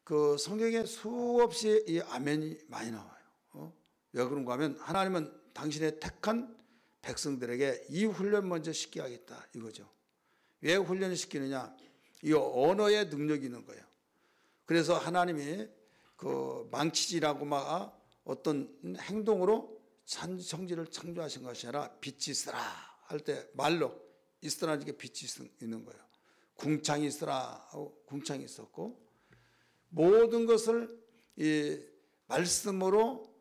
그 성경에 수없이 이 아멘이 많이 나와요. 왜 그런가 하면 하나님은 당신의 택한 백성들에게 이 훈련 먼저 시키게 하겠다 이거죠. 왜 훈련을 시키느냐? 이 언어의 능력이 있는 거예요. 그래서 하나님이 그 망치질하고 막 어떤 행동으로 성질을 창조하신 것이 아니라 빛이 있으라 할 때 말로 있으라는 게 빛이 있는 거예요. 궁창이 있으라 하고 궁창이 있었고 모든 것을 이 말씀으로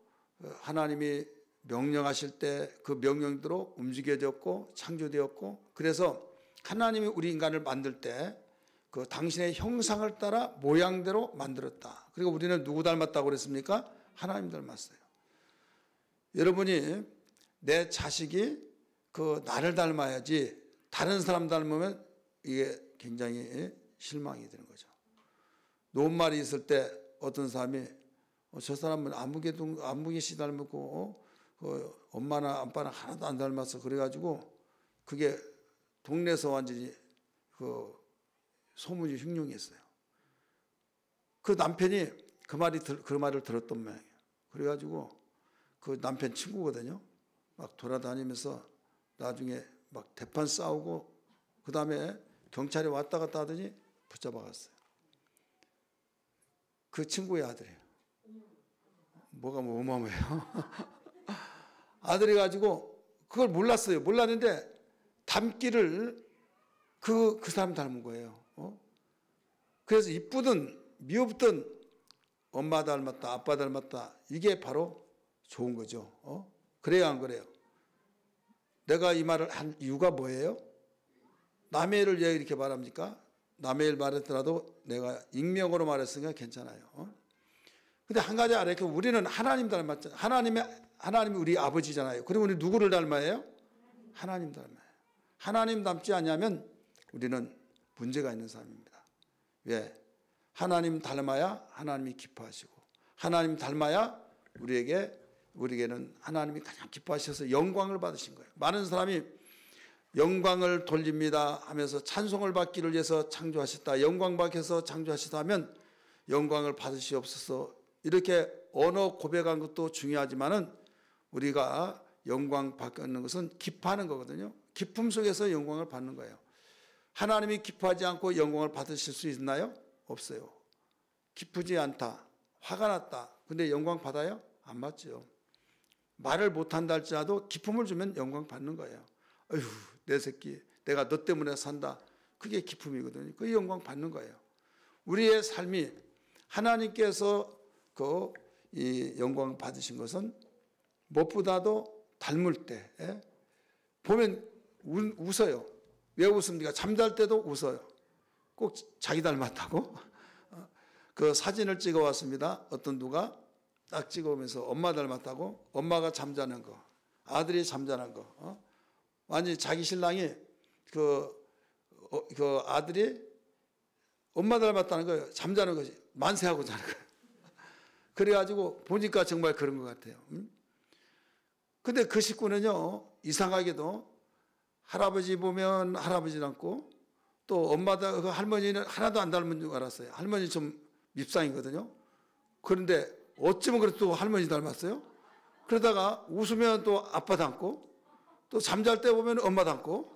하나님이 명령하실 때 그 명령대로 움직여졌고 창조되었고 그래서 하나님이 우리 인간을 만들 때 그 당신의 형상을 따라 모양대로 만들었다. 그리고 우리는 누구 닮았다고 그랬습니까? 하나님 닮았어요. 여러분이 내 자식이 그 나를 닮아야지 다른 사람 닮으면 이게 굉장히 실망이 되는 거죠. 노인말이 있을 때 어떤 사람이 저 사람은 안무개 씨 닮았고 엄마나 아빠나 하나도 안 닮았어. 그래가지고 그게 동네에서 완전히 그 소문이 흉흉했어요. 그 남편이 그 말을 들었던 모양이에요. 그래가지고 그 남편 친구거든요. 막 돌아다니면서 나중에 막 대판 싸우고 그 다음에 경찰이 왔다 갔다 하더니 붙잡아갔어요. 그 친구의 아들이에요. 뭐가 뭐 어마어마해요. 아들이 가지고 그걸 몰랐어요. 몰랐는데 닮기를 그 사람 닮은 거예요. 그래서 이쁘든 미흡든 엄마 닮았다, 아빠 닮았다. 이게 바로 좋은 거죠. 그래요, 안 그래요? 내가 이 말을 한 이유가 뭐예요? 남의 일을 왜 이렇게 말합니까? 남의 일 말했더라도 내가 익명으로 말했으니까 괜찮아요. 근데 한 가지 알아요. 우리는 하나님 닮았잖아요. 하나님이 우리 아버지잖아요. 그리고 우리 누구를 닮아요? 하나님 닮아요. 하나님 닮지 않냐면 우리는 문제가 있는 사람입니다. 왜? 하나님 닮아야 하나님이 기뻐하시고 하나님 닮아야 우리에게는 하나님이 가장 기뻐하셔서 영광을 받으신 거예요. 많은 사람이 영광을 돌립니다 하면서 찬송을 받기를 위해서 창조하셨다. 영광 받기 위해서 창조하셨다 하면 영광을 받으시옵소서 이렇게 언어 고백한 것도 중요하지만은 우리가 영광 받는 것은 기뻐하는 거거든요. 기쁨 속에서 영광을 받는 거예요. 하나님이 기뻐하지 않고 영광을 받으실 수 있나요? 없어요. 기쁘지 않다. 화가 났다. 근데 영광 받아요? 안 받죠. 말을 못한다 할지라도 기쁨을 주면 영광 받는 거예요. 어휴, 내 새끼, 내가 너 때문에 산다. 그게 기쁨이거든요. 그게 영광 받는 거예요. 우리의 삶이 하나님께서 이 영광 받으신 것은 무엇보다도 닮을 때 보면 웃어요. 왜 웃습니까? 잠잘 때도 웃어요. 꼭 자기 닮았다고? 그 사진을 찍어 왔습니다. 어떤 누가 딱 찍어오면서 엄마 닮았다고? 엄마가 잠자는 거, 아들이 잠자는 거. 완전히 자기 신랑이 그 아들이 엄마 닮았다는 거예요. 잠자는 거지. 만세하고 자는 거예요. 그래가지고 보니까 정말 그런 것 같아요. 근데 그 식구는요, 이상하게도 할아버지 보면 할아버지 닮고 또 엄마다 그 할머니는 하나도 안 닮은 줄 알았어요. 할머니 좀 밉상이거든요. 그런데 어쩌면 그래도 또 할머니 닮았어요. 그러다가 웃으면 또 아빠 닮고 또 잠잘 때 보면 엄마 닮고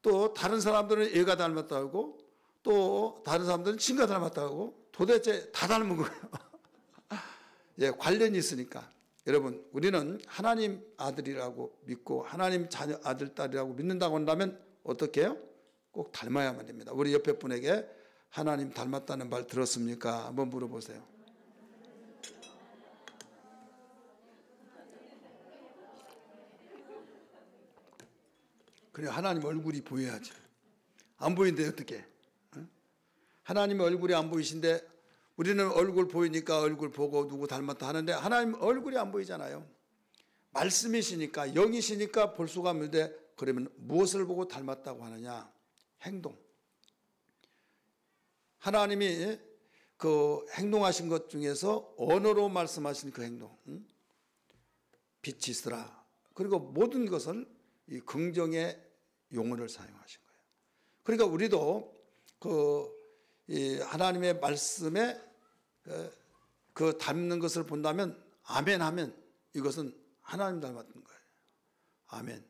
또 다른 사람들은 얘가 닮았다고 또 다른 사람들은 친구가 닮았다고 도대체 다 닮은 거예요. 예, 관련이 있으니까. 여러분, 우리는 하나님 아들이라고 믿고 하나님 자녀 아들 딸이라고 믿는다고 한다면 어떻게 해요? 꼭 닮아야만 됩니다. 우리 옆에 분에게 하나님 닮았다는 말 들었습니까? 한번 물어보세요. 그래, 하나님 얼굴이 보여야지. 안 보이는데 어떻게? 하나님 얼굴이 안 보이신데 우리는 얼굴 보이니까 얼굴 보고 누구 닮았다 하는데 하나님 얼굴이 안 보이잖아요. 말씀이시니까 영이시니까 볼 수가 없는데 그러면 무엇을 보고 닮았다고 하느냐? 행동. 하나님이 그 행동하신 것 중에서 언어로 말씀하신 그 행동. 빛이 있으라. 그리고 모든 것을 이 긍정의 용어를 사용하신 거예요. 그러니까 우리도 이 하나님의 말씀에 그 닮는 것을 본다면 아멘 하면 이것은 하나님 닮았던 거예요. 아멘.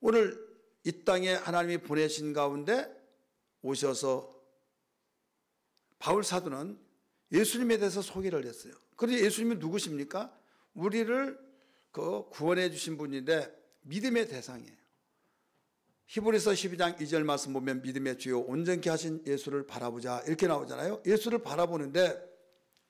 오늘 이 땅에 하나님이 보내신 가운데 오셔서 바울 사도는 예수님에 대해서 소개를 했어요. 그런데 예수님이 누구십니까? 우리를 구원해 주신 분인데 믿음의 대상이에요. 히브리서 12장 2절 말씀 보면 믿음의 주요 온전케 하신 예수를 바라보자 이렇게 나오잖아요. 예수를 바라보는데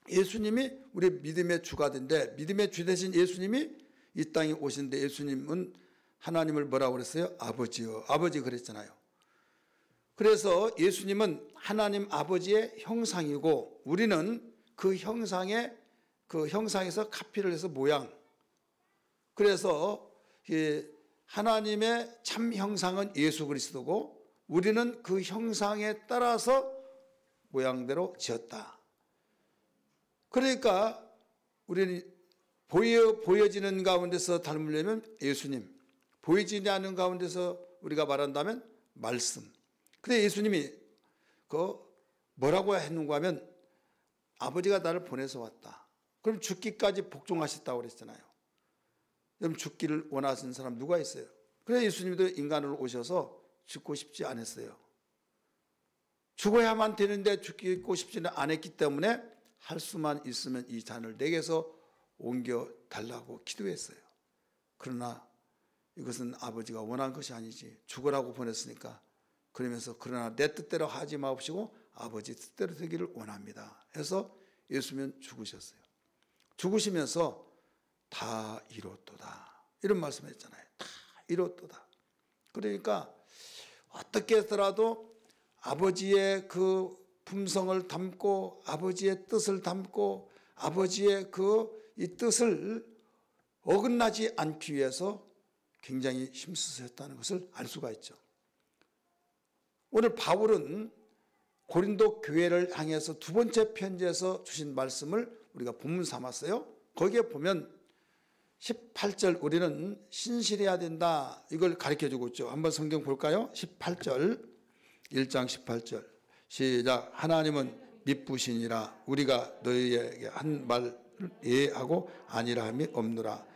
예수님이 우리 믿음의 주가 된데 믿음의 주 되신 예수님이 이 땅에 오신데 예수님은 하나님을 뭐라고 그랬어요? 아버지요. 아버지 그랬잖아요. 그래서 예수님은 하나님 아버지의 형상이고 우리는 그 형상에서 카피를 해서 모양. 그래서 하나님의 참 형상은 예수 그리스도고 우리는 그 형상에 따라서 모양대로 지었다. 그러니까 우리는 보여지는 가운데서 닮으려면 예수님, 보이지 않는 가운데서 우리가 말한다면 말씀. 근데 예수님이 뭐라고 했는가 하면 아버지가 나를 보내서 왔다. 그럼 죽기까지 복종하셨다고 그랬잖아요. 그럼 죽기를 원하시는 사람 누가 있어요? 그래서 예수님도 인간으로 오셔서 죽고 싶지 않았어요. 죽어야만 되는데 죽고 싶지는 않았기 때문에 할 수만 있으면 이 잔을 내게서 옮겨 달라고 기도했어요. 그러나 이것은 아버지가 원한 것이 아니지. 죽으라고 보냈으니까. 그러면서 그러나 내 뜻대로 하지 마옵시고 아버지 뜻대로 되기를 원합니다. 해서 예수님은 죽으셨어요. 죽으시면서 다 이뤘도다. 이런 말씀을 했잖아요. 다 이뤘도다. 그러니까 어떻게 해서라도 아버지의 그 품성을 담고 아버지의 뜻을 담고 아버지의 이 뜻을 어긋나지 않기 위해서 굉장히 힘쓰셨다는 것을 알 수가 있죠. 오늘 바울은 고린도 교회를 향해서 두 번째 편지에서 주신 말씀을 우리가 본문 삼았어요. 거기에 보면 18절 우리는 신실해야 된다 이걸 가르쳐주고 있죠. 한번 성경 볼까요? 18절 1장 18절 시작. 하나님은 미쁘시니라 우리가 너희에게 한 말을 예하고 아니라 함이 없노라.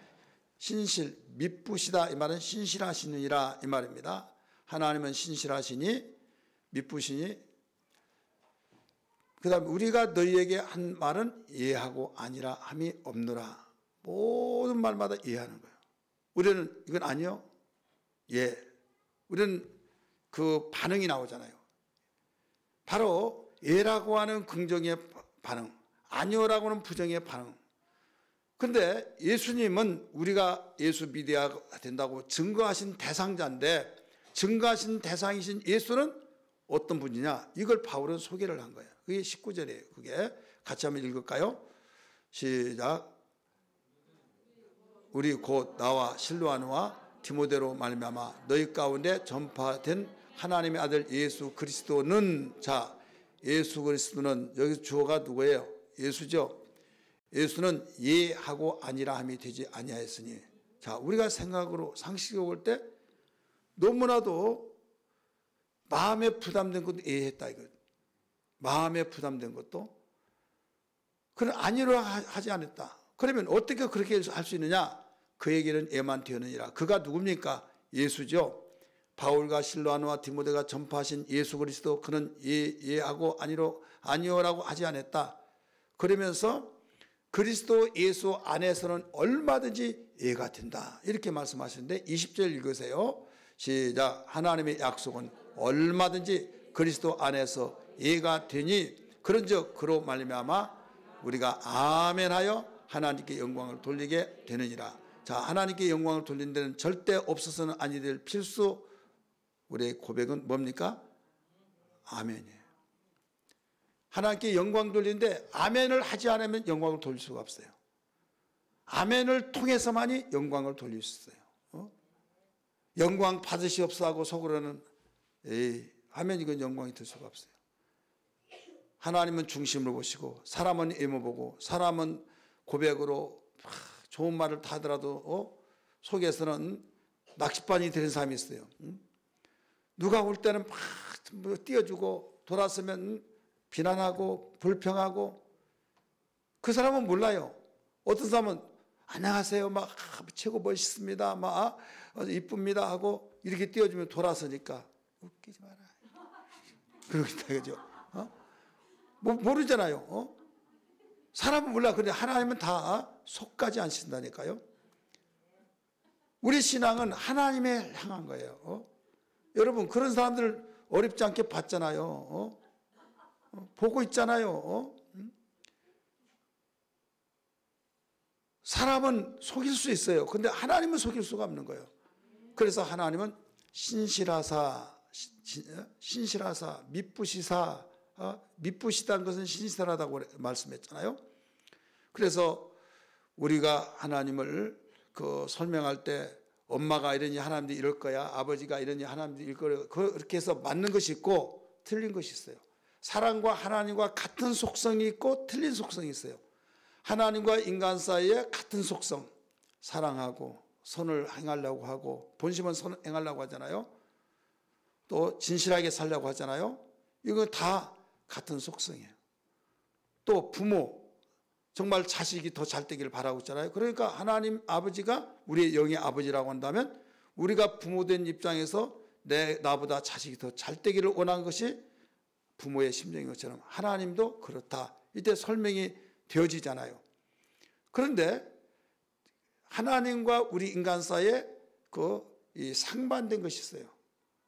신실 미쁘시다 이 말은 신실하시느니라 이 말입니다. 하나님은 신실하시니 미쁘시니 그 다음에 우리가 너희에게 한 말은 예하고 아니라 함이 없노라. 모든 말마다 이해하는 거예요. 우리는 이건 아니요. 예. 우리는 그 반응이 나오잖아요. 바로 예라고 하는 긍정의 반응, 아니요라고 하는 부정의 반응. 그런데 예수님은 우리가 예수 믿어야 된다고 증거하신 대상자인데 증거하신 대상이신 예수는 어떤 분이냐? 이걸 바울은 소개를 한 거예요. 그게 19절이에요. 그게 같이 한번 읽을까요? 시작. 우리 곧 나와 실로아노와 디모데로 말미암아 너희 가운데 전파된 하나님의 아들 예수 그리스도는 자 예수 그리스도는 여기서 주어가 누구예요? 예수죠. 예수는 예하고 아니라 함이 되지 아니하였으니 자 우리가 생각으로 상식으로 볼 때 너무나도 마음에 부담된 것도 예했다 이거. 마음에 부담된 것도 그는 아니로 하지 않았다. 그러면 어떻게 그렇게 할 수 있느냐? 그에게는 예만 되느니라. 그가 누굽니까? 예수죠. 바울과 실로아노와 디모데가 전파하신 예수 그리스도 그는 예하고 아니요라고 하지 않았다. 그러면서 그리스도 예수 안에서는 얼마든지 예가 된다. 이렇게 말씀하시는데 20절 읽으세요. 시작. 하나님의 약속은 얼마든지 그리스도 안에서 예가 되니 그런즉 그로 말미암아 우리가 아멘하여 하나님께 영광을 돌리게 되느니라. 자, 하나님께 영광을 돌리는 데는 절대 없어서는 아니 될 필수 우리의 고백은 뭡니까? 아멘이에요. 하나님께 영광 돌리는데 아멘을 하지 않으면 영광을 돌릴 수가 없어요. 아멘을 통해서만이 영광을 돌릴 수 있어요. 영광 받으시옵소서 하고 속으로는 에이 하면 이건 영광이 될 수가 없어요. 하나님은 중심을 보시고 사람은 외모 보고 사람은 고백으로 좋은 말을 다 하더라도 속에서는 낚싯반이 되는 사람이 있어요. 누가 올 때는 막 띄워주고 돌아서면 비난하고 불평하고 그 사람은 몰라요. 어떤 사람은 안녕하세요 막 최고 멋있습니다 막 이쁩니다 하고 이렇게 띄워주면 돌아서니까 웃기지 마라 그러겠다 그죠? 모르잖아요. 사람은 몰라. 그런데 하나님은 다 속까지 안 신다니까요. 우리 신앙은 하나님에 향한 거예요. 여러분 그런 사람들 어렵지 않게 봤잖아요. 보고 있잖아요. 사람은 속일 수 있어요. 근데 하나님은 속일 수가 없는 거예요. 그래서 하나님은 신실하사, 미쁘시사, 미쁘시다는 것은 신실하다고 말씀했잖아요. 그래서 우리가 하나님을 설명할 때 엄마가 이러니 하나님도 이럴 거야, 아버지가 이러니 하나님도 이럴 거야, 그렇게 해서 맞는 것이 있고 틀린 것이 있어요. 사랑과 하나님과 같은 속성이 있고 틀린 속성이 있어요. 하나님과 인간 사이에 같은 속성, 사랑하고 선을 행하려고 하고 본심은 선을 행하려고 하잖아요. 또 진실하게 살려고 하잖아요. 이거 다 같은 속성이에요. 또 부모, 정말 자식이 더 잘 되기를 바라고 있잖아요. 그러니까 하나님 아버지가 우리의 영의 아버지라고 한다면 우리가 부모된 입장에서 나보다 자식이 더 잘 되기를 원하는 것이 부모의 심정인 것처럼 하나님도 그렇다. 이때 설명이 되어지잖아요. 그런데 하나님과 우리 인간 사이에 이 상반된 것이 있어요.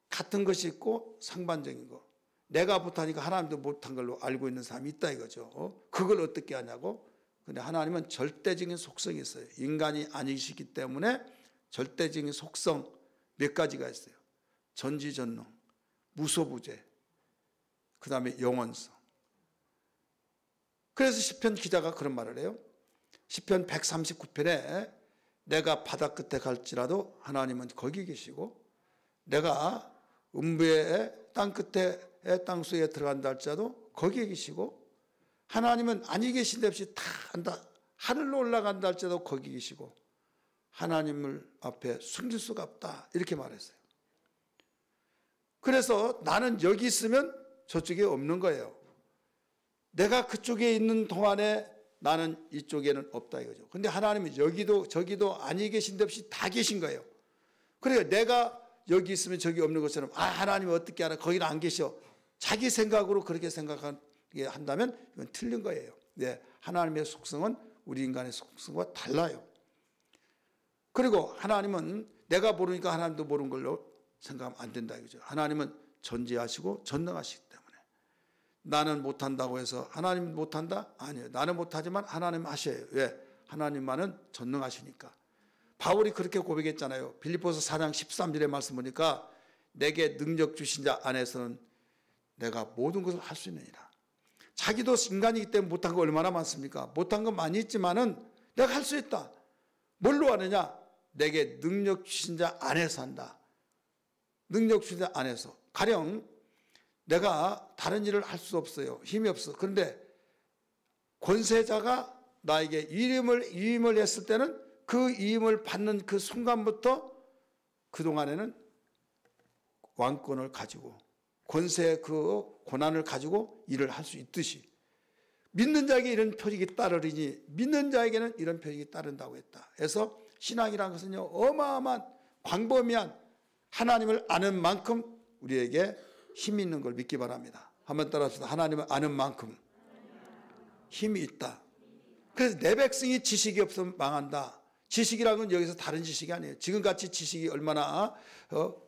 같은 것이 있고 상반적인 거. 내가 못하니까 하나님도 못한 걸로 알고 있는 사람이 있다 이거죠. 그걸 어떻게 하냐고. 근데 하나님은 절대적인 속성이 있어요. 인간이 아니시기 때문에 절대적인 속성 몇 가지가 있어요. 전지전능, 무소부재, 그 다음에 영원성. 그래서 시편 기자가 그런 말을 해요. 시편 139편에 내가 바다 끝에 갈지라도 하나님은 거기 계시고 내가 음부의 땅 끝에 땅속에 들어간다 할지라도 거기에 계시고 하나님은 아니 계신 데 없이 다 한다. 하늘로 올라간다 할지라도 거기 계시고 하나님을 앞에 숨길 수가 없다. 이렇게 말했어요. 그래서 나는 여기 있으면 저쪽에 없는 거예요. 내가 그쪽에 있는 동안에 나는 이쪽에는 없다 이거죠. 근데 하나님은 여기도 저기도 아니 계신 데 없이 다 계신 거예요. 그러니까 내가 여기 있으면 저기 없는 것처럼 하나님이 어떻게 알아? 거기는 안 계셔. 자기 생각으로 그렇게 생각하게 한다면 이건 틀린 거예요. 네, 하나님의 속성은 우리 인간의 속성과 달라요. 그리고 하나님은 내가 모르니까 하나님도 모르는 걸로 생각하면 안 된다 이거죠. 하나님은 전지하시고 전능하시기 때문에 나는 못한다고 해서 하나님 못한다? 아니에요. 나는 못하지만 하나님 하셔요. 왜? 하나님만은 전능하시니까. 바울이 그렇게 고백했잖아요. 빌립보서 4장 13절의 말씀 보니까 내게 능력 주신 자 안에서는 내가 모든 것을 할 수 있느니라. 자기도 인간이기 때문에 못한 거 얼마나 많습니까? 못한 건 많이 있지만은 내가 할 수 있다. 뭘로 하느냐? 내게 능력 주신 자 안에서 한다. 능력 주신 자 안에서. 가령 내가 다른 일을 할 수 없어요. 힘이 없어. 그런데 권세자가 나에게 위임을 했을 때는 그 위임을 받는 그 순간부터 그동안에는 왕권을 가지고 권세의 그 권한을 가지고 일을 할 수 있듯이 믿는 자에게 이런 표적이 따르리니 믿는 자에게는 이런 표적이 따른다고 했다. 그래서 신앙이라는 것은요 어마어마한 광범위한 하나님을 아는 만큼 우리에게 힘이 있는 걸 믿기 바랍니다. 한번 따라합시다. 하나님을 아는 만큼 힘이 있다. 그래서 내 백성이 지식이 없으면 망한다. 지식이라는 건 여기서 다른 지식이 아니에요. 지금같이 지식이 얼마나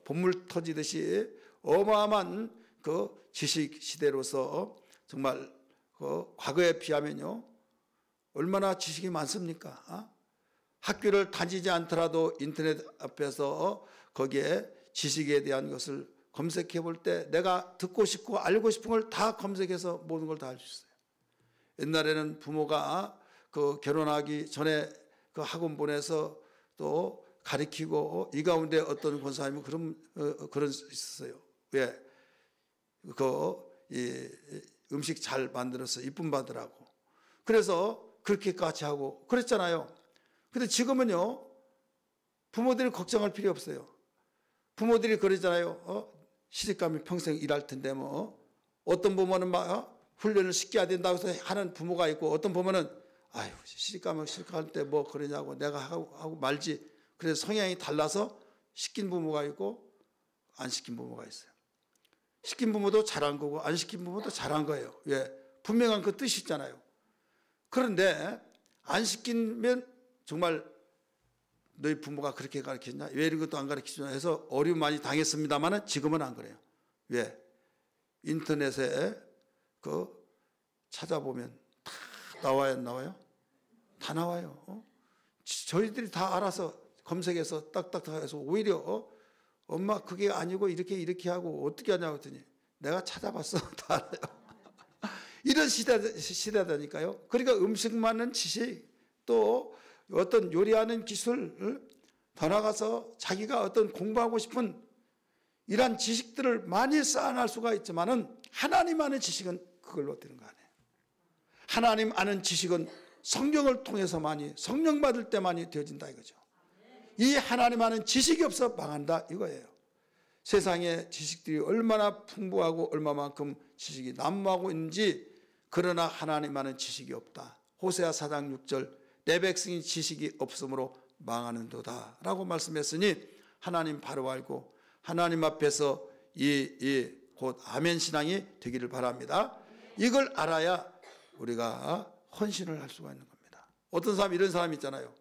본물 터지듯이 어마어마한 그 지식 시대로서 정말 과거에 비하면요 얼마나 지식이 많습니까? 학교를 다니지 않더라도 인터넷 앞에서 거기에 지식에 대한 것을 검색해 볼 때 내가 듣고 싶고 알고 싶은 걸 다 검색해서 모든 걸 다 알 수 있어요. 옛날에는 부모가 결혼하기 전에 그 학원 보내서 또 가르치고 이 가운데 어떤 권사님은 그런 있었어요. 왜? 이 음식 잘 만들어서 이쁨 받으라고. 그래서 그렇게까지 하고 그랬잖아요. 근데 지금은요 부모들이 걱정할 필요 없어요. 부모들이 그러잖아요. 시집가면 평생 일할 텐데 어떤 부모는 막 훈련을 시켜야 된다고 해서 하는 부모가 있고, 어떤 부모는 아유 시집가면 시집갈 때 뭐 그러냐고 내가 하고 말지. 그래서 성향이 달라서 시킨 부모가 있고 안 시킨 부모가 있어요. 시킨 부모도 잘한 거고 안 시킨 부모도 잘한 거예요. 왜? 분명한 그 뜻이 있잖아요. 그런데 안 시키면 정말 너희 부모가 그렇게 가르쳤냐? 왜 이런 것도 안 가르치냐 해서 어려움 많이 당했습니다만 지금은 안 그래요. 왜? 인터넷에 그 찾아보면 다 나와요, 안 나와요? 다 나와요. 저희들이 다 알아서 검색해서 딱딱딱 해서 오히려 엄마 그게 아니고 이렇게 하고 어떻게 하냐고 했더니 내가 찾아봤어. 다 알아요. 이런 시대다니까요. 그러니까 음식 만드는 지식, 또 어떤 요리하는 기술, 더 나가서 자기가 어떤 공부하고 싶은 이러한 지식들을 많이 쌓아낼 수가 있지만은 하나님 아는 지식은 그걸로 되는 거 아니에요. 하나님 아는 지식은 성령을 통해서 많이, 성령 받을 때 많이 되어진다 이거죠. 이 하나님 아는 지식이 없어 망한다 이거예요. 세상에 지식들이 얼마나 풍부하고 얼마만큼 지식이 난무하고 있는지, 그러나 하나님 아는 지식이 없다. 호세아 4장 6절 내 백성이 지식이 없으므로 망하는도다 라고 말씀했으니 하나님 바로 알고 하나님 앞에서 이 곧 아멘 신앙이 되기를 바랍니다. 이걸 알아야 우리가 헌신을 할 수가 있는 겁니다. 어떤 사람 이런 사람이 있잖아요.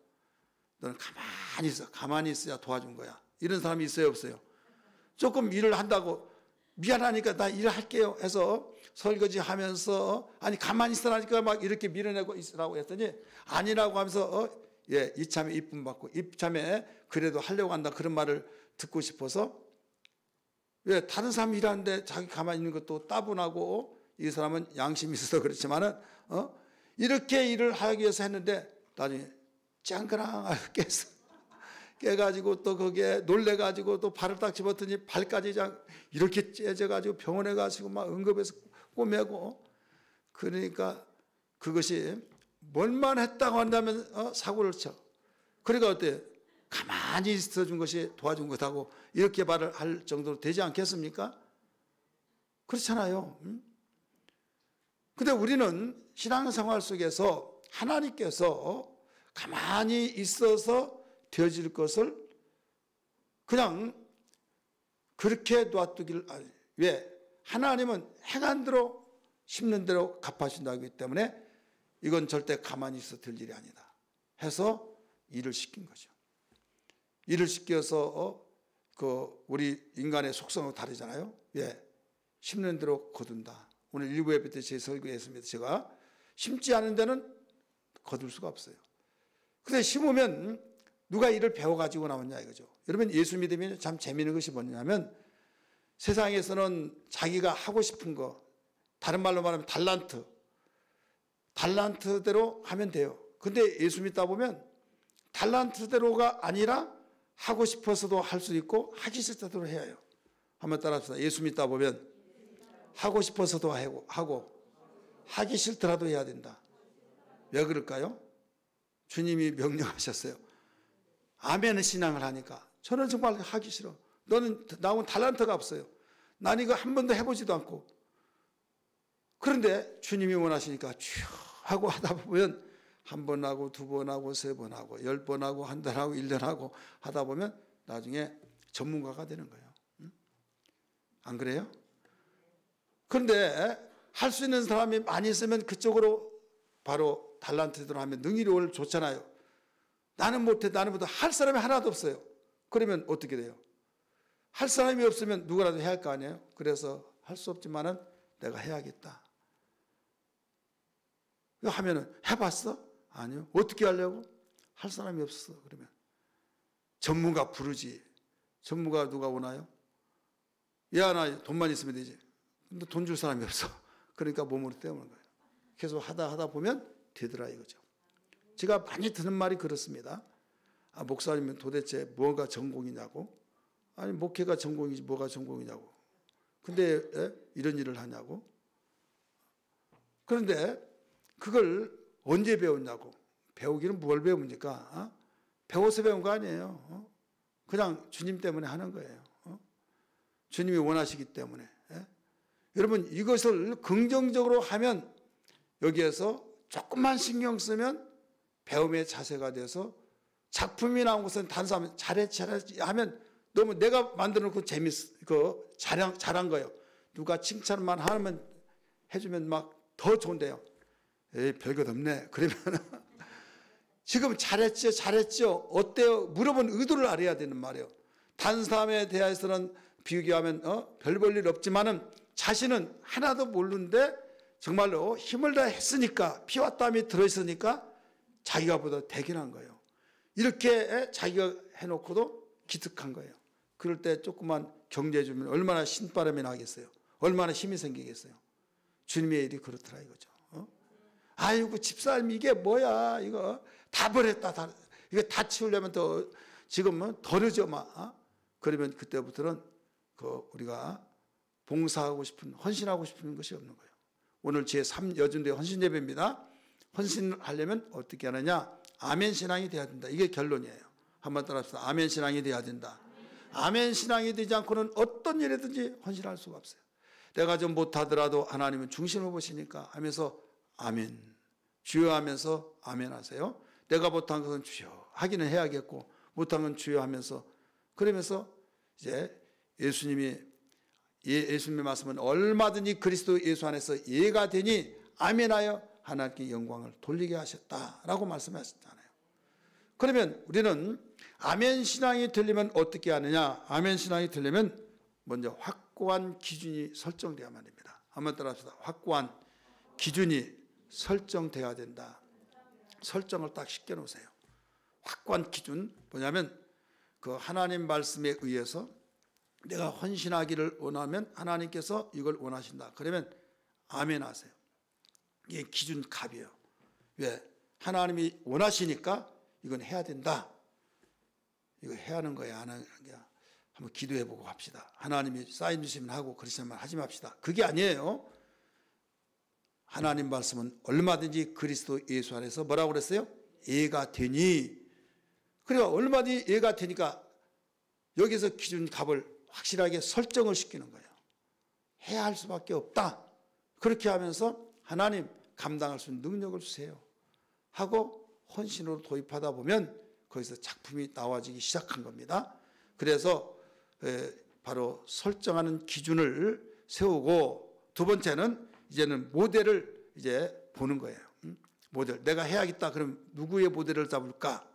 너는 가만히 있어. 가만히 있어야 도와준 거야. 이런 사람이 있어요, 없어요? 조금 일을 한다고 미안하니까 나 일할게요 해서 설거지 하면서 아니 가만히 있으라니까 막 이렇게 밀어내고 있으라고 했더니 아니라고 하면서 이참에 이쁨 받고 이참에 그래도 하려고 한다 그런 말을 듣고 싶어서, 왜 다른 사람이 일하는데 자기 가만히 있는 것도 따분하고, 이 사람은 양심이 있어서 그렇지만은 이렇게 일을 하기 위해서 했는데 나중에 짱그랑 깨가지고 또 거기에 놀래가지고 또 발을 딱 집었더니 발까지 이렇게 째져가지고 병원에 가시고 막 응급해서 꼬매고. 그러니까 그것이 뭘만 했다고 한다면 사고를 쳐. 그러니까 어때? 가만히 있어준 것이 도와준 것하고 이렇게 말을 할 정도로 되지 않겠습니까? 그렇잖아요. 근데 우리는 신앙생활 속에서 하나님께서 가만히 있어서 되어질 것을 그냥 그렇게 놔두기를, 왜? 하나님은 행한 대로 심는 대로 갚아준다기 때문에 이건 절대 가만히 있어 될 일이 아니다 해서 일을 시킨 거죠. 일을 시켜서 우리 인간의 속성은 다르잖아요. 왜? 심는 대로 거둔다. 오늘 일부 예배 때 제 설교했습니다. 제가 심지 않은 데는 거둘 수가 없어요. 근데 심으면 누가 일을 배워가지고 나오냐 이거죠. 여러분 예수 믿으면 참 재미있는 것이 뭐냐면, 세상에서는 자기가 하고 싶은 거, 다른 말로 말하면 달란트대로 하면 돼요. 근데 예수 믿다 보면 달란트대로가 아니라 하고 싶어서도 할 수 있고 하기 싫을 때도 해야 해요. 한번 따라합시다. 예수 믿다 보면 하고 싶어서도 하고 하기 싫더라도 해야 된다. 왜 그럴까요? 주님이 명령하셨어요. 아멘 신앙을 하니까. 저는 정말 하기 싫어. 너는 나온 달란트가 없어요. 난 이거 한 번도 해보지도 않고. 그런데 주님이 원하시니까 쭉 하고 하다 보면 한 번 하고 두 번 하고 세 번 하고 10번 하고 한 달 하고 1년 하고 하다 보면 나중에 전문가가 되는 거예요. 안 그래요? 그런데 할 수 있는 사람이 많이 있으면 그쪽으로 바로 달란트대로 하면 능이로울 좋잖아요. 나는 못해, 할 사람이 하나도 없어요. 그러면 어떻게 돼요? 할 사람이 없으면 누구라도 해야 할 거 아니에요? 그래서 할 수 없지만은 내가 해야겠다. 이거 하면은 해봤어? 아니요. 어떻게 하려고? 할 사람이 없어. 그러면 전문가 부르지. 전문가 누가 오나요? 야, 나 돈만 있으면 되지. 근데 돈 줄 사람이 없어. 그러니까 몸으로 때우는 거예요. 계속 하다 보면 되더라 이거죠. 제가 많이 듣는 말이 그렇습니다. 목사님은 도대체 뭐가 전공이냐고. 아니 목회가 전공이지 뭐가 전공이냐고. 근데 이런 일을 하냐고. 그런데 그걸 언제 배웠냐고. 배우기는 뭘 배웁니까? 배워서 배운 거 아니에요. 그냥 주님 때문에 하는 거예요. 주님이 원하시기 때문에. 여러분 이것을 긍정적으로 하면 여기에서 조금만 신경 쓰면 배움의 자세가 돼서 작품이 나온 것은 단순하면 잘해 하면 너무 내가 만들어 놓고 잘한 거예요. 누가 칭찬만 하면 해주면 막 더 좋은데요. 에이 별것 없네. 그러면 지금 잘했죠. 어때요? 물어본 의도를 알아야 되는 말이에요. 단사함에 대해서는 비교하면 별 볼 일 없지만은 자신은 하나도 모르는데 정말로 힘을 다 했으니까 피와 땀이 들어있으니까 자기가 보다 대견한 거예요. 이렇게 자기가 해놓고도 기특한 거예요. 그럴 때 조금만 경제해 주면 얼마나 신바람이 나겠어요. 얼마나 힘이 생기겠어요. 주님의 일이 그렇더라 이거죠. 아이고 집사님 이게 뭐야 이거 다 버렸다. 이거 다 치우려면 더 지금은 더 늦어 막. 그러면 그때부터는 우리가 봉사하고 싶은 헌신하고 싶은 것이 없는 거예요. 오늘 제3 여준대 헌신 예배입니다. 헌신을 하려면 어떻게 하느냐? 아멘 신앙이 돼야 된다. 이게 결론이에요. 한번 따라합시다. 아멘 신앙이 돼야 된다. 아멘 신앙이 되지 않고는 어떤 일이든지 헌신할 수가 없어요. 내가 좀 못하더라도 하나님은 중심을 보시니까 하면서 아멘 주여 하면서 아멘 하세요. 내가 못한 것은 주여 하기는 해야겠고 못한 건 주여 하면서 그러면서 이제 예수님의 말씀은 얼마든지 그리스도 예수 안에서 예가 되니 아멘하여 하나님께 영광을 돌리게 하셨다라고 말씀하셨잖아요. 그러면 우리는 아멘 신앙이 되려면 어떻게 하느냐? 아멘 신앙이 되려면 먼저 확고한 기준이 설정되어야만 됩니다. 한번 따라합시다. 확고한 기준이 설정돼야 된다. 설정을 딱 시켜놓으세요. 확고한 기준 뭐냐면 그 하나님 말씀에 의해서 내가 헌신하기를 원하면 하나님께서 이걸 원하신다. 그러면 아멘 하세요. 이게 기준값이에요. 왜? 하나님이 원하시니까 이건 해야 된다. 이거 해야 하는 거야, 안 하는 거야. 한번 기도해보고 합시다. 하나님이 사인 주시면 하고 그러시면 하지 맙시다. 그게 아니에요. 하나님 말씀은 얼마든지 그리스도 예수 안에서 뭐라고 그랬어요? 예가 되니. 그러니까 얼마든지 예가 되니까 여기서 기준값을 확실하게 설정을 시키는 거예요. 해야 할 수밖에 없다. 그렇게 하면서 하나님 감당할 수 있는 능력을 주세요 하고 헌신으로 도입하다 보면 거기서 작품이 나와지기 시작한 겁니다. 그래서 바로 설정하는 기준을 세우고 두 번째는 이제는 모델을 이제 보는 거예요. 모델. 내가 해야겠다. 그럼 누구의 모델을 잡을까?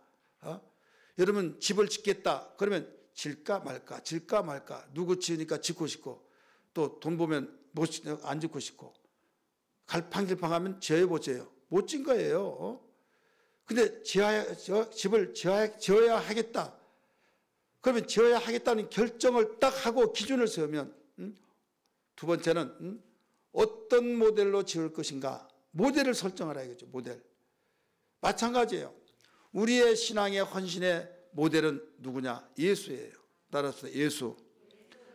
여러분 집을 짓겠다. 그러면 질까 말까? 누구 지으니까 짓고 싶고 또 돈 보면 안 짓고 싶고 갈팡질팡하면 지어야 못 지어요. 못 진 거예요. 근데 집을 지어야 하겠다. 그러면 지어야 하겠다는 결정을 딱 하고 기준을 세우면 두 번째는 어떤 모델로 지을 것인가 모델을 설정하라 이거죠. 모델. 마찬가지예요. 우리의 신앙의 헌신의 모델은 누구냐? 예수예요. 따라서 예수.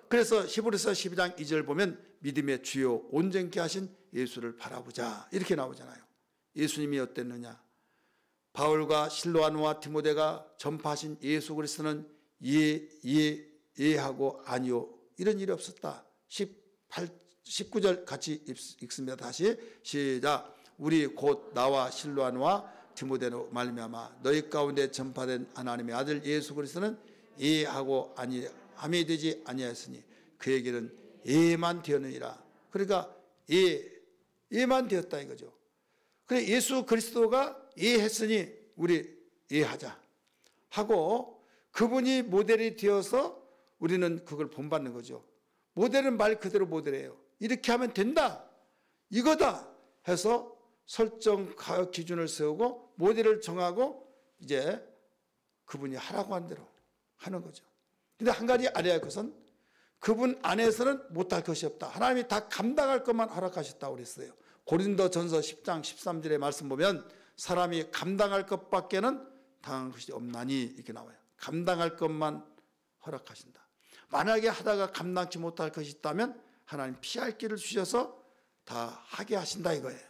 그래서 히브리서 12장 2절 보면 믿음의 주요 온전케 하신 예수를 바라보자 이렇게 나오잖아요. 예수님이 어땠느냐? 바울과 실로아노와 디모데가 전파하신 예수 그리스도는 예하고 아니요 이런 일이 없었다. 19절 같이 읽습니다. 다시 시작. 우리 곧 나와 실로아노와 디모데로 말미암아 너희 가운데 전파된 하나님의 아들 예수 그리스도는 예하고 아니함이 되지 아니하였으니 그에게는 예만 되었느니라. 그러니까 예만 되었다 이거죠. 그래 예수 그리스도가 예했으니 우리 예하자 하고 그분이 모델이 되어서 우리는 그걸 본받는 거죠. 모델은 말 그대로 모델이에요. 이렇게 하면 된다 이거다 해서 설정 기준을 세우고 모델을 정하고 이제 그분이 하라고 한 대로 하는 거죠. 근데 한 가지 알아야 할 것은 그분 안에서는 못할 것이 없다. 하나님이 다 감당할 것만 허락하셨다고 그랬어요. 고린도전서 10장 13절의 말씀 보면 사람이 감당할 것밖에는 당한 것이 없나니 이렇게 나와요. 감당할 것만 허락하신다. 만약에 하다가 감당치 못할 것이 있다면 하나님 피할 길을 주셔서 다 하게 하신다 이거예요.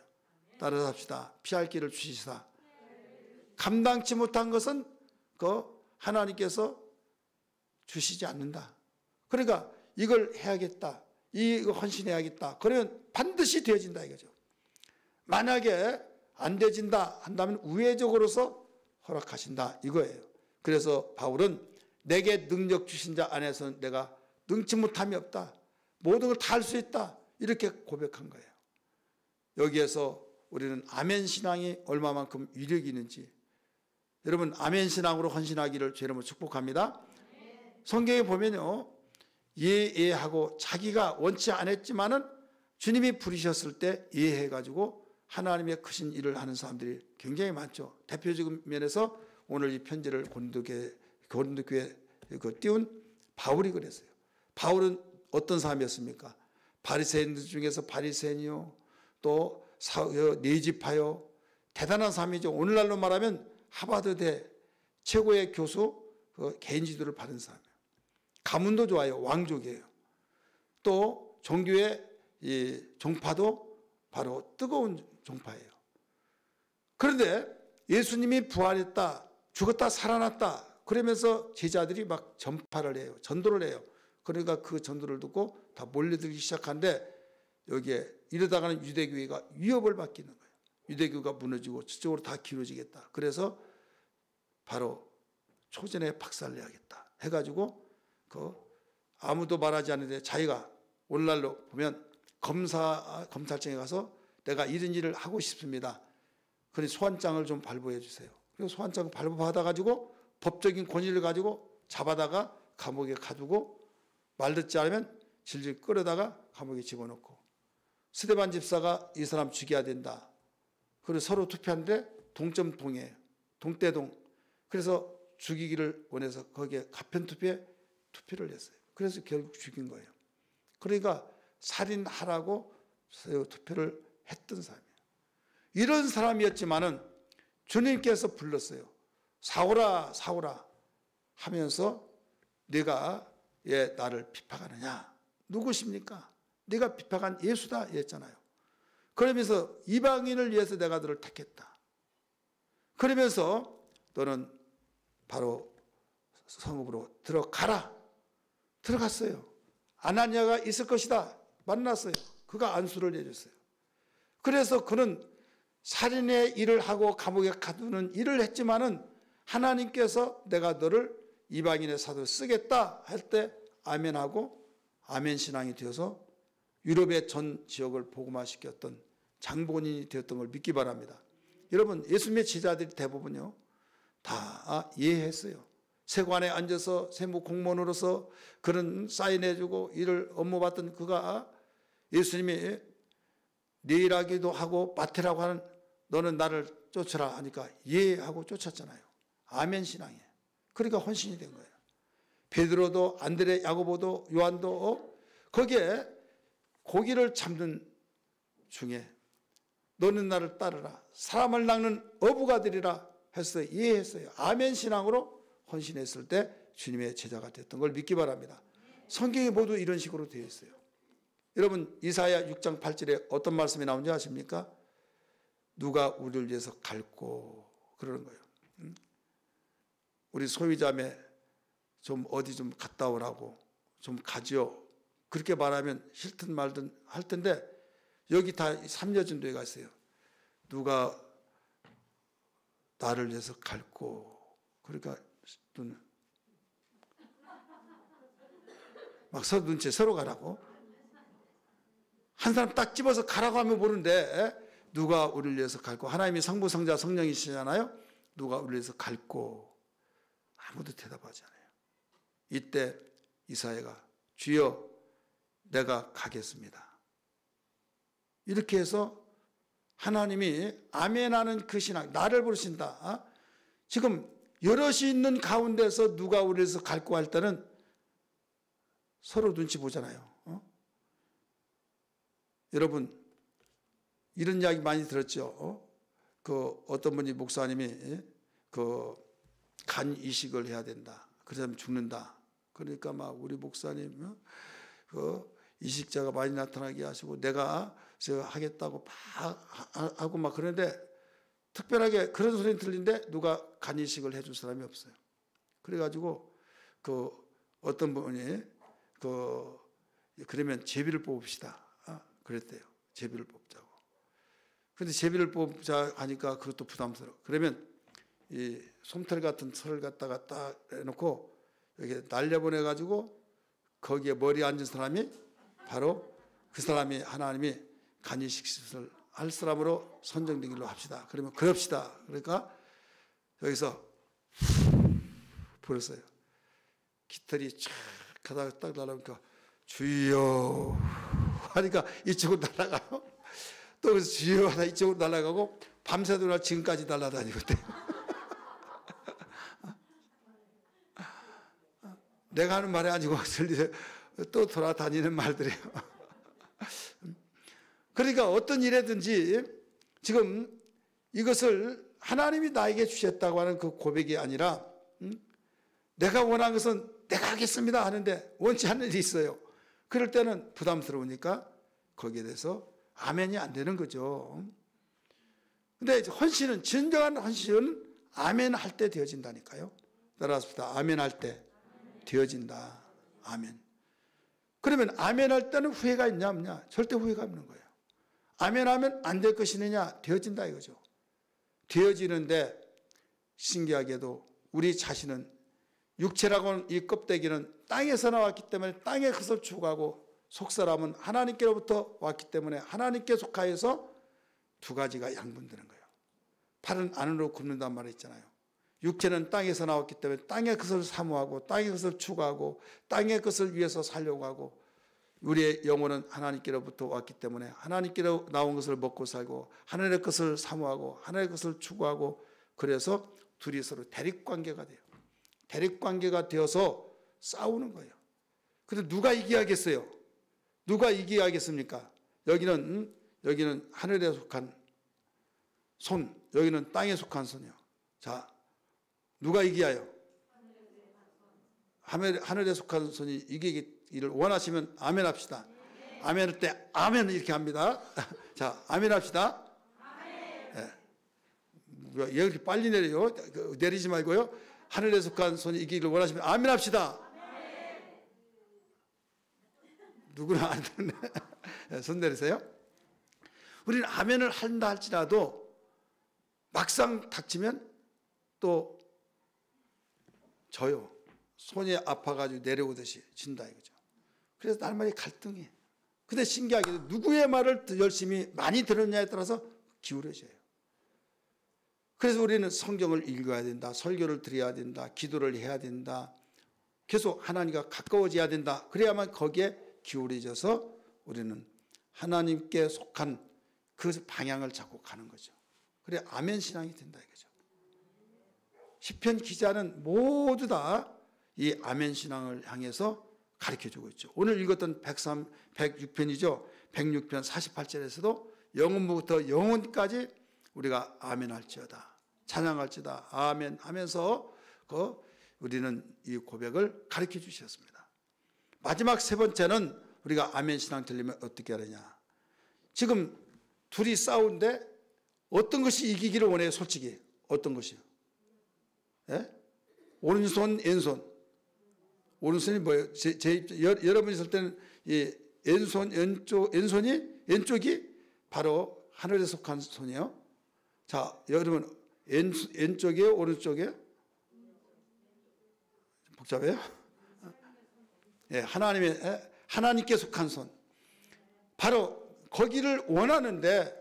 따라서 합시다. 피할 길을 주시사. 감당치 못한 것은 하나님께서 주시지 않는다. 그러니까 이걸 해야겠다. 이거 헌신해야겠다. 그러면 반드시 되어진다 이거죠. 만약에 안 되어진다 한다면 우회적으로서 허락하신다 이거예요. 그래서 바울은 내게 능력 주신 자 안에서는 내가 능치 못함이 없다. 모든 걸 다 할 수 있다. 이렇게 고백한 거예요. 여기에서 우리는 아멘 신앙이 얼마만큼 위력이 있는지, 여러분 아멘 신앙으로 헌신하기를 주 이름으로 축복합니다. 성경에 보면요, 예하고 자기가 원치 않았지만은 주님이 부르셨을 때 예해가지고 하나님의 크신 일을 하는 사람들이 굉장히 많죠. 대표적인 면에서 오늘 이 편지를 고린도교에 띄운 바울이 그랬어요. 바울은 어떤 사람이었습니까? 바리새인들 중에서 바리새인이요, 또 네지파요, 대단한 사람이죠. 오늘날로 말하면 하버드대 최고의 교수, 개인 지도를 받은 사람이에요. 가문도 좋아요. 왕족이에요. 또 종교의 이 종파도 바로 뜨거운 종파예요. 그런데 예수님이 부활했다, 죽었다, 살아났다 그러면서 제자들이 막 전파를 해요. 전도를 해요. 그러니까 그 전도를 듣고 다 몰려들기 시작하는데 여기에 이러다가는 유대교회가 위협을 받기는 거예요. 유대교가 무너지고 저쪽으로 다 기울어지겠다. 그래서 바로 초전에 박살내야겠다 해가지고 아무도 말하지 않는데 자기가 오늘날로 보면 검찰청에 가서 내가 이런 일을 하고 싶습니다. 그래서 소환장을 좀 발부해 주세요. 그래서 소환장 발부받아가지고 법적인 권위를 가지고 잡아다가 감옥에 가두고 말 듣지 않으면 질질 끌어다가 감옥에 집어넣고, 스데반 집사가 이 사람 죽여야 된다. 그리고 서로 투표하는데 동점동이에요. 동대동. 그래서 죽이기를 원해서 거기에 가편투표에 투표를 했어요. 그래서 결국 죽인 거예요. 그러니까 살인하라고 투표를 했던 사람이에요. 이런 사람이었지만은 주님께서 불렀어요. 사오라 사오라 하면서 네가 왜 나를 비판하느냐? 누구십니까? 네가 비판한 예수다 했잖아요. 그러면서 이방인을 위해서 내가 너를 택했다. 그러면서 너는 바로 성읍으로 들어가라. 들어갔어요. 아나니아가 있을 것이다. 만났어요. 그가 안수를 해줬어요. 그래서 그는 살인의 일을 하고 감옥에 가두는 일을 했지만은 하나님께서 내가 너를 이방인의 사도로 쓰겠다 할 때 아멘하고 아멘 신앙이 되어서 유럽의 전 지역을 복음화시켰던 장본인이 되었던 걸 믿기 바랍니다. 여러분 예수님의 제자들이 대부분요 다 이해했어요. 세관에 앉아서 세무 공무원으로서 그런 사인해주고 일을 업무 받던 그가 예수님이 내 일하기도 하고 마태라고 하는 너는 나를 쫓으라 하니까 예하고 쫓았잖아요. 아멘 신앙이에요. 그러니까 헌신이 된 거예요. 베드로도 안드레 야고보도 요한도 거기에 고기를 잡는 중에 너는 나를 따르라, 사람을 낚는 어부가 되리라 해서 이해했어요. 아멘 신앙으로 헌신했을 때 주님의 제자가 됐던 걸 믿기 바랍니다. 성경이 모두 이런 식으로 되어 있어요. 여러분 이사야 6장 8절에 어떤 말씀이 나오는지 아십니까? 누가 우리를 위해서 갈고 그러는 거예요. 우리 소유자매 좀 어디 좀 갔다 오라고 좀 가지요. 그렇게 말하면 싫든 말든 할 텐데 여기 다 삼여전도회가 있어요. 누가 나를 위해서 갈고, 그러니까 막 서로 눈치 서로 가라고. 한 사람 딱 집어서 가라고 하면 모르는데 누가 우리를 위해서 갈고, 하나님이 성부 성자 성령이시잖아요. 누가 우리를 위해서 갈고, 아무도 대답하지 않아요. 이때 이사야가 주여 내가 가겠습니다. 이렇게 해서 하나님이 아멘하는 그 신앙, 나를 부르신다. 지금 여럿이 있는 가운데서 누가 우리를 위해서 갈고 할 때는 서로 눈치 보잖아요. 여러분 이런 이야기 많이 들었죠. 그 어떤 분이 목사님이 그 간 이식을 해야 된다. 그러면 죽는다. 그러니까 막 우리 목사님 그 이식자가 많이 나타나게 하시고 내가 제가 하겠다고 막 하고 막 그런데 특별하게 그런 소리는 들리는데 누가 간 이식을 해줄 사람이 없어요. 그래가지고 그 어떤 분이 그 그러면 제비를 뽑읍시다. 그랬대요. 제비를 뽑자고. 근데 제비를 뽑자 하니까 그것도 부담스러워. 그러면 이 솜털 같은 털을 갖다가 딱 해놓고 여기 날려보내가지고 거기에 머리에 앉은 사람이 바로 그 사람이 하나님이 간이식시설 할 사람으로 선정되기로 합시다. 그러면 그럽시다. 그러니까 여기서 불었어요. 깃털이 쫙 가다가 딱 날아오니까 주여 하니까 이쪽으로 날아가요. 또 그래서 주여 하다 이쪽으로 날아가고 밤새도록 지금까지 날아다니고 내가 하는 말이 아니고 또 돌아다니는 말들이에요. 그러니까 어떤 일이든지 지금 이것을 하나님이 나에게 주셨다고 하는 그 고백이 아니라 내가 원하는 것은 내가 하겠습니다 하는데 원치 않는 일이 있어요. 그럴 때는 부담스러우니까 거기에 대해서 아멘이 안 되는 거죠. 근데 헌신은, 진정한 헌신은 아멘 할 때 되어진다니까요. 따라합시다. 아멘 할 때 되어진다. 아멘. 그러면 아멘 할 때는 후회가 있냐 없냐? 절대 후회가 없는 거예요. 아멘 하면 안 될 것이느냐? 되어진다 이거죠. 되어지는데 신기하게도 우리 자신은 육체라고 하는 이 껍데기는 땅에서 나왔기 때문에 땅의 것을 추구하고 속사람은 하나님께로부터 왔기 때문에 하나님께 속하여서 두 가지가 양분되는 거예요. 팔은 안으로 굽는단 말이 있잖아요. 육체는 땅에서 나왔기 때문에 땅의 것을 사모하고 땅의 것을 추구하고 땅의 것을 위해서 살려고 하고 우리의 영혼은 하나님께로부터 왔기 때문에 하나님께로 나온 것을 먹고 살고 하나님의 것을 사모하고 하나님의 것을 추구하고 그래서 둘이 서로 대립관계가 돼요. 대립관계가 되어서 싸우는 거예요. 근데 누가 이기야겠어요? 누가 이기야겠습니까? 여기는 하늘에 속한 손, 여기는 땅에 속한 손이요. 자, 누가 이기야요? 하늘에 속한 손이 이기기를 원하시면 아멘 합시다. 아멘 할 때 아멘 이렇게 합니다. 자, 아멘 합시다. 네. 왜 이렇게 빨리 내려요? 내리지 말고요. 하늘에 속한 손이 이기기를 원하시면 아멘 합시다. 누구나 안 듣네. 손 내리세요. 우리는 아멘을 한다 할지라도 막상 닥치면 또 져요. 손이 아파가지고 내려오듯이 진다 이거죠. 그래서 날마다 갈등이에요. 근데 신기하게도 누구의 말을 열심히 많이 들었냐에 따라서 기울어져요. 그래서 우리는 성경을 읽어야 된다. 설교를 드려야 된다. 기도를 해야 된다. 계속 하나님과 가까워져야 된다. 그래야만 거기에 기울어져서 우리는 하나님께 속한 그 방향을 잡고 가는 거죠. 그래 아멘 신앙이 된다 이거죠. 시편 기자는 모두 다 이 아멘 신앙을 향해서 가르쳐주고 있죠. 오늘 읽었던 106편이죠. 106편 48절에서도 영원부터 영원까지 우리가 아멘 할지어다. 찬양할지다. 아멘 하면서 우리는 이 고백을 가르쳐 주셨습니다. 마지막 세 번째는 우리가 아멘 신앙 들리면 어떻게 하느냐. 지금 둘이 싸우는데 어떤 것이 이기기를 원해요? 솔직히 어떤 것이요? 예? 오른손 왼손. 오른손이 뭐예요? 여러분이 있을 때는 이 왼쪽이 바로 하늘에 속한 손이에요. 자, 여러분 왼쪽이에요? 오른쪽이에요? 복잡해요? 예, 하나님께 속한 손. 바로 거기를 원하는데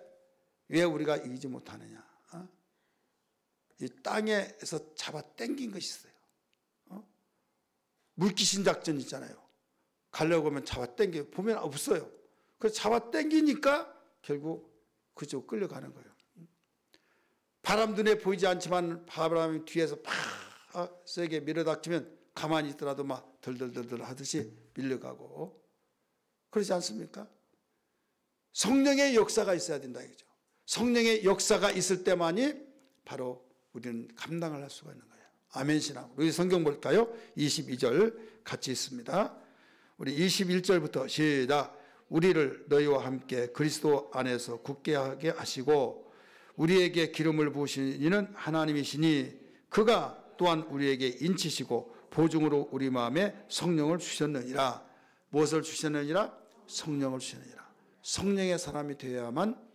왜 우리가 이기지 못하느냐? 이 땅에서 잡아 당긴 것이 있어요. 물귀신 작전 있잖아요. 가려고 하면 잡아 당겨 보면 없어요. 그래서 잡아 당기니까 결국 그쪽 끌려가는 거예요. 바람 눈에 보이지 않지만 바람이 뒤에서 팍 세게 밀어닥치면 가만히 있더라도 막 덜덜덜덜 하듯이 밀려가고 그러지 않습니까? 성령의 역사가 있어야 된다 이거죠. 성령의 역사가 있을 때만이 바로 우리는 감당을 할 수가 있는 거예요. 아멘 신앙. 우리 성경 볼까요? 22절 같이 있습니다. 우리 21절부터 시작. 우리를 너희와 함께 그리스도 안에서 굳게 하게 하시고 우리에게 기름을 부으신 이는 하나님이시니 그가 또한 우리에게 인치시고 보증으로 우리 마음에 성령을 주셨느니라. 무엇을 주시느니라? 성령을 주시느니라. 성령의 사람이 되어야만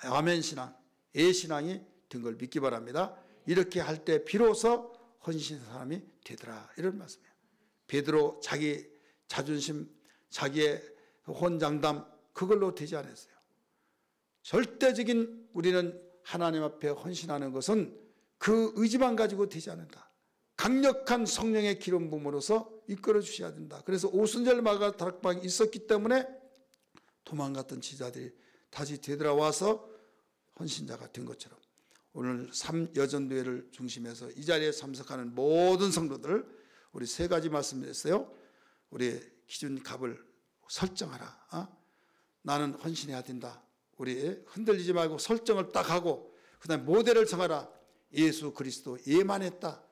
아멘 신앙, 예 신앙이 된 걸 믿기 바랍니다. 이렇게 할 때 비로소 헌신의 사람이 되더라, 이런 말씀이에요. 베드로 자기 자존심, 자기의 혼장담 그걸로 되지 않았어요. 절대적인 우리는 하나님 앞에 헌신하는 것은 그 의지만 가지고 되지 않는다. 강력한 성령의 기름 부음으로서 이끌어 주셔야 된다. 그래서 오순절 마가 다락방이 있었기 때문에 도망갔던 지자들이 다시 되돌아와서 헌신자가 된 것처럼 오늘 3여전도회를 중심해서 이 자리에 참석하는 모든 성도들, 우리 세 가지 말씀드렸어요. 우리 기준값을 설정하라. 나는 헌신해야 된다. 우리 흔들리지 말고 설정을 딱 하고, 그 다음에 모델을 정하라. 예수 그리스도 예만했다.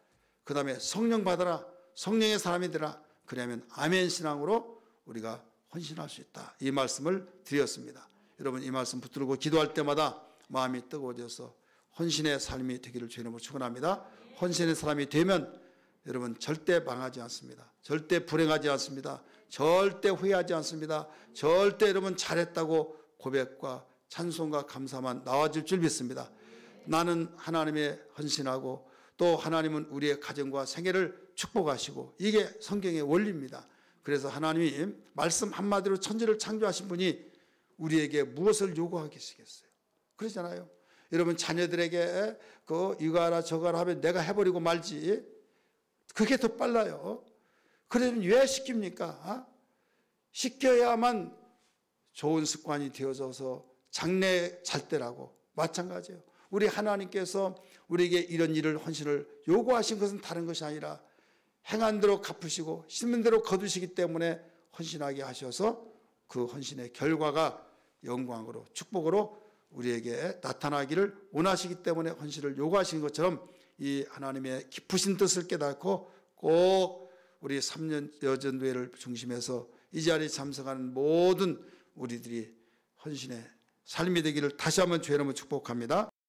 그 다음에 성령 받아라. 성령의 사람이 되라. 그러면 아멘 신앙으로 우리가 헌신할 수 있다. 이 말씀을 드렸습니다. 여러분, 이 말씀 붙들고 기도할 때마다 마음이 뜨거워져서 헌신의 삶이 되기를 주의 이름으로 축원합니다. 헌신의 사람이 되면 여러분 절대 망하지 않습니다. 절대 불행하지 않습니다. 절대 후회하지 않습니다. 절대 여러분 잘했다고 고백과 찬송과 감사만 나와줄 줄 믿습니다. 나는 하나님의 헌신하고 또 하나님은 우리의 가정과 생애를 축복하시고, 이게 성경의 원리입니다. 그래서 하나님이 말씀 한마디로 천지를 창조하신 분이 우리에게 무엇을 요구하겠어요? 그러잖아요. 여러분 자녀들에게 이거 하라 저거 하라 하면 내가 해버리고 말지, 그게 더 빨라요. 그러면 왜 시킵니까? 시켜야만 좋은 습관이 되어져서 장래 잘 때라고. 마찬가지예요. 우리 하나님께서 우리에게 이런 일을 헌신을 요구하신 것은 다른 것이 아니라 행한 대로 갚으시고 심은 대로 거두시기 때문에 헌신하게 하셔서 그 헌신의 결과가 영광으로 축복으로 우리에게 나타나기를 원하시기 때문에 헌신을 요구하신 것처럼 이 하나님의 깊으신 뜻을 깨닫고 꼭 우리 3년 여전도회를 중심해서 이 자리에 참석하는 모든 우리들이 헌신의 삶이 되기를 다시 한번 주의 이름으로 축복합니다.